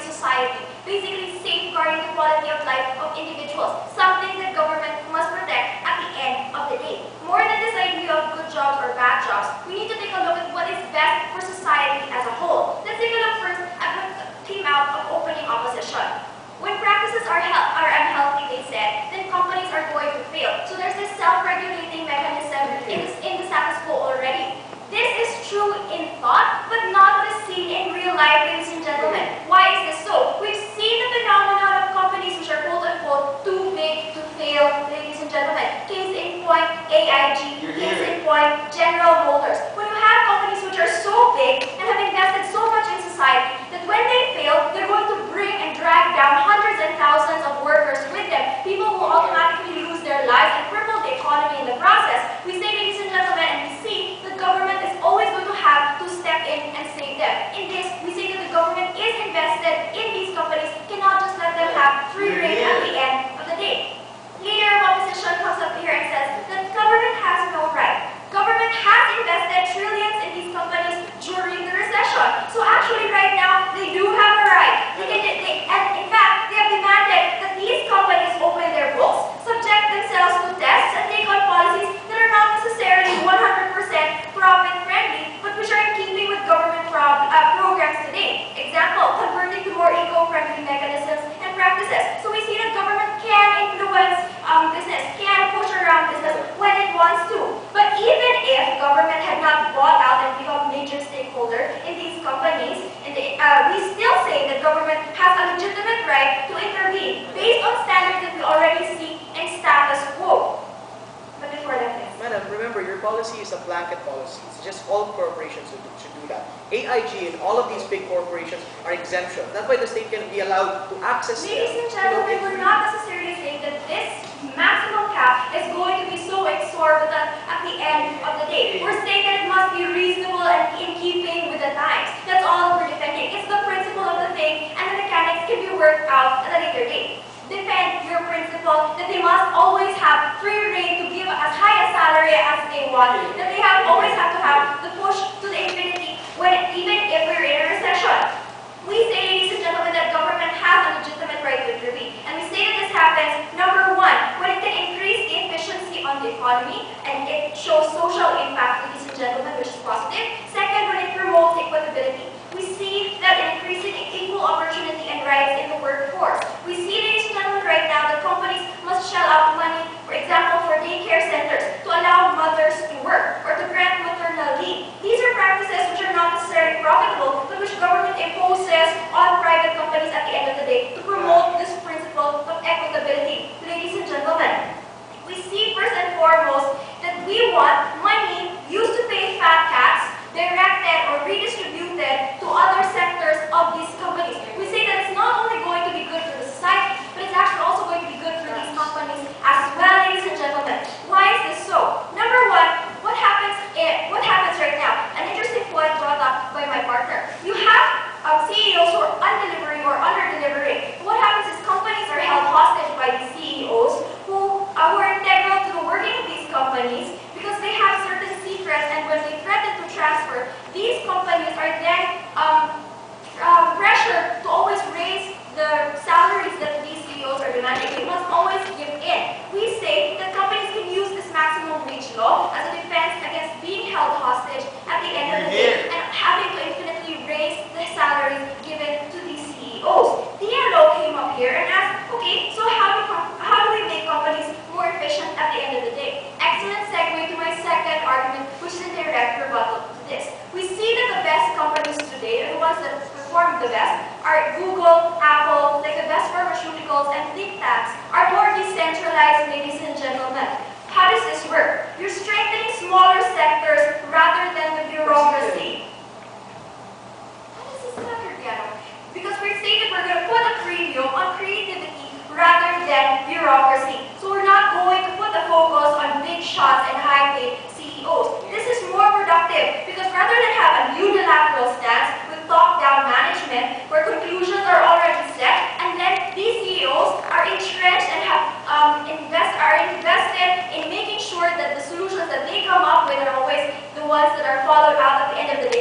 society, basically safeguarding the quality of life of individuals, something that government must protect at the end of the day. More than this idea of good jobs or bad jobs, we need to take a look at what is best for society as a whole. Let's take a look first at what came out of opening opposition. When practices are unhealthy, they said, then companies are going to fail. So there's this self-regulating mechanism in the status quo already. This is true in thought, but not what is seen in real life, ladies and gentlemen. Why is this so? We've seen the phenomenon of companies which are quote-unquote too big to fail, ladies and gentlemen. Case in point, AIG. Case in point, General Motors. When you have companies which are so big and have invested so much in society that when they fail, they're going to bring and drag down hundreds and thousands of workers with them. People will automatically lose their lives and cripple the economy in the process. We say, ladies and gentlemen, and we see the government is always going to have to step in and save them. In this, we say that the government is invested in these companies, cannot just let them have free rein at the end of the day. Leader of opposition comes up here and says that government has no right. Government has invested trillions in these companies during the recession. So actually right now, they do have a right. And in fact, they have demanded that these companies open their books, subject themselves to tests, and take on policies that are not necessarily 100% profit-friendly, but which are in keeping with government programs today. Example, converting to more eco-friendly mechanisms and practices. So we see that government can influence business, can push around business when it wants to. But even if government had not bought out and become major stakeholder in these companies, we still say that government has a legitimate right to intervene based on standards that we already see in status quo. But before that, yes. Madam, remember, your policy is a blanket policy. It's just all corporations should do that. AIG and all of these big corporations are exemption. That's why the state can be allowed to access. Ladies and gentlemen, we're not necessarily saying that this maximum cap is going to be so exorbitant at the end of the day. We're saying that it must be reasonable and in keeping with the times. That's all we're defending. It's the principle of the thing, and the mechanics can be worked out at a later date. Defend your principle that they must always have free rein to give as high a salary as they want, that they always have to have the push to the infinity even if we're in a recession. We say, ladies and gentlemen, that government has a legitimate right to intervene. And we say that this happens, number one, when it can increase the efficiency on the economy and it shows social impact, ladies and gentlemen, which is positive. Second, when it promotes equitability. We see that in increasing equal opportunity and rights in the workforce. We see, ladies and gentlemen, right now that companies must shell out money, for example, for daycare centers to allow mothers to work or to grant maternal leave. These are practices which are not necessarily profitable, but which government imposes on private companies at the end of the day to promote this principle of equitability. Ladies and gentlemen, we see first and foremost that we want money used to pay fat cats directed or redistributed to other sectors of these companies. We say that it's not only going to be good for the society, but it's actually also going to be good for these companies as well, ladies and gentlemen. Why is this so? Number one, what happens right now? An interesting point brought up by my partner. You have CEOs who are undelivering or under-delivering. What happens is companies are held hostage by these CEOs who are integral to the working of these companies because they have certain secrets, and when they threaten to transfer, these companies are then pressured to always raise the salaries that these CEOs are demanding. They must always give in. We say that companies can use this maximum wage law as a defense against being held hostage at the end of the day and having to infinitely raise the salaries given to these CEOs. THW came up here and asked, okay, so how do we make companies more efficient at the end of the day? Excellent segue to my second argument, which is a direct rebuttal to this. We see that the best companies today, the ones that perform the best, are Google, Apple, like the best pharmaceuticals and think tanks, are more decentralized, ladies and gentlemen. How does this work? You're strengthening smaller sectors rather than the bureaucracy. How does this matter, Diana? Because we're saying that we're going to put a premium on creativity rather than bureaucracy. So we're not going to put the focus on big shots and high-paid CEOs. This is more productive because rather than have a unilateral stance with top-down management where conclusions are already set and then these CEOs are entrenched and are invested in making sure that the solutions that they come up with are always the ones that are followed out at the end of the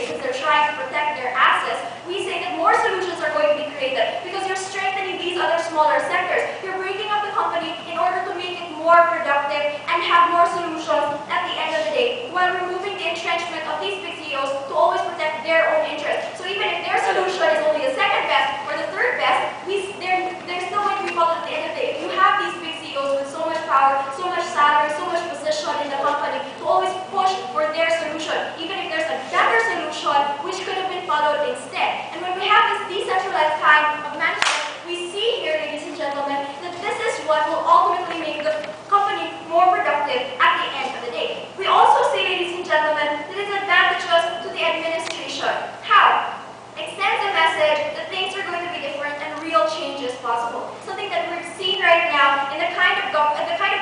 productive and have more solutions at the end of the day, while removing the entrenchment of these big CEOs to always protect their own interests. So even if their solution is only the second best or the third best, they're still going to be followed at the end of the day. If you have these big CEOs with so much power, so much salary, so much position in the company to always push for their solution, even if there's a better solution which could have been followed instead. And when we have this decentralized kind of management, we see here, ladies and gentlemen, that this is what will ultimately make the company more productive at the end of the day. We also see, ladies and gentlemen, that it's advantageous to the administration. How? Extends the message that things are going to be different and real change is possible. Something that we're seeing right now in the kind of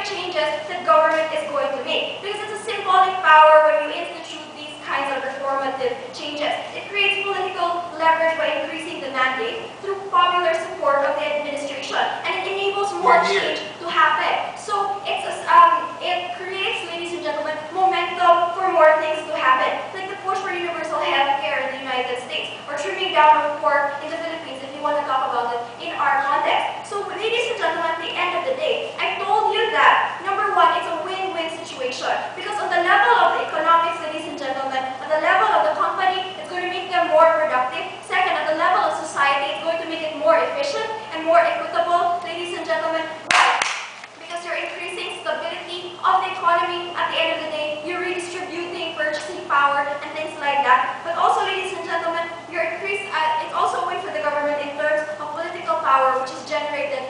changes that government is going to make. Because it's a symbolic power when you institute these kinds of reformative changes. It creates political leverage by increasing the mandate through popular support of the administration, and it enables more change to happen. So it creates, ladies and gentlemen, momentum for more things to happen, like the push for universal health care in the United States, or trimming down of pork in the Philippines, if you want to talk about it in our context. So, ladies and gentlemen, at the end of the day, I told you that, number one, it's a win-win situation, because on the level of the economics, ladies and gentlemen, at the level of the company, it's going to make them more productive. Second, at the level of society, it's going to make it more efficient and more equitable, ladies and gentlemen. Why? Because you're increasing stability of the economy. At the end of the day, you're redistributing purchasing power and things like that. But also, ladies and gentlemen, it's also a win for the government in terms of political power, which is generated